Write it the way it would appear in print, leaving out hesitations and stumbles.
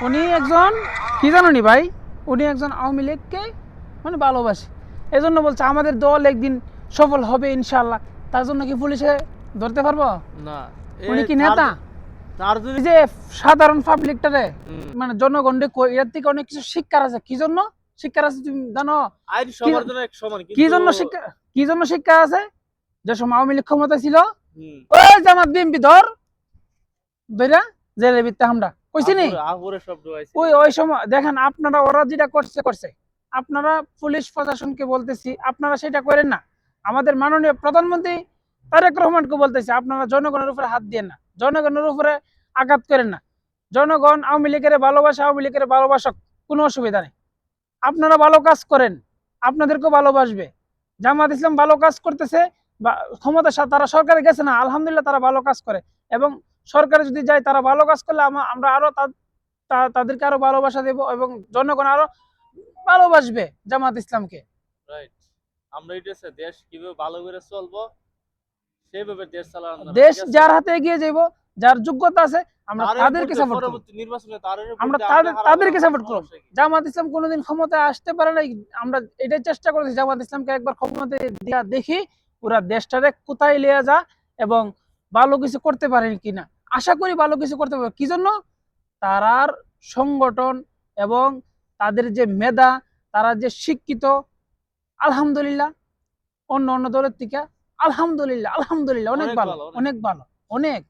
উনি একজন কি জানি ভাই, উনি একজন আওয়ামী লীগকে মানে ভালোবাসে, এজন্য বলছে আমাদের দল একদিন সফল হবে ইনশাআল্লাহ। তার জন্য কি পুলিশে ধরতে পারবো? না উনি কি নেতা? তার যদি এই যে সাধারণ পাবলিকটারে হুম, মানে জনগণকে এর থেকে অনেক কিছু শিক্ষার আছে। কি জন্য শিক্ষার আছে তুমি জানো? আইন কি সবার জন্য এক সমান কি কিন্তু জন্য শিক্ষা, কি জন্য শিক্ষা আছে? যে সময় আওয়ামী লীগ ক্ষমতা ছিল, হুম, ওই জামাত বিএনপি ধর ধইরা জেলে ভিত্তে আমরা কইছি নি? আপুরে সব ঢুকাইছিল। ওই ওই সময় দেখেন আপনারা, ওরা যেটা করছে করছে, আপনারা পুলিশ প্রশাসনকে বলতেছি আপনারা সেটা করেন না। আমাদের মাননীয় প্রধানমন্ত্রী তারেক রহমানকে বলতেছি আপনারা জনগণের উপরে হাত দিয়েন না, জনগণের উপরে আঘাত করেন না। জনগণ আওয়ামী লীগের ভালোবাসা, আওয়ামী লীগের ভালোবাসা, কোনো অসুবিধা নেই। আপনারা ভালো কাজ করেন, আপনাদেরকেও ভালোবাসবে। জামাত ইসলাম ভালো কাজ করতেছে, বা ক্ষমতা তারা সরকারে গেছে না, আলহামদুলিল্লাহ তারা ভালো কাজ করে। এবং সরকারে যদি যায় তারা ভালো কাজ করলে আমরা আরো তাদেরকে আরো ভালোবাসা দেব, এবং জনগণ আরো ভালোবাসবে জামাত ইসলামকে। রাইট। আমরা এটা দেশ কিভাবে ভালো করে চলবো সেইভাবে দেশ চালানো যাবে, দেশ ঠিক আছে? যার হাতে এগিয়ে যাইব, যার যোগ্যতা আছে, আমরা তারের তাদেরকে ভোটে সাপোর্ট করব। পরবর্তী নির্বাচনে তারের আমরা ভোটে আমরা হারাবো না, তাদেরকে সাপোর্ট করব। সমস্যা কি? জামাত ইসলাম কোনোদিন ক্ষমতায় আসতে পারে নাই, আমরা এটাই চেষ্টা করেছি জামাত ইসলামকে একবার ক্ষমতায় দিয়া দেখি পুরা দেশটারে কোথায় লিয়ে যা, এবং ভালো কিছু করতে পারে কিনা। আশা করি ভালো কিছু করতে পারবে। কি জন্য? তারার সংগঠন এবং তাদের যে মেধা, তারা যে শিক্ষিত, আলহামদুলিল্লাহ অন্য অন্য দলের থেকে আলহামদুলিল্লাহ আলহামদুলিল্লাহ অনেক অনেক ভালো, ভালো, অনেক অনেক ভালো, অনেক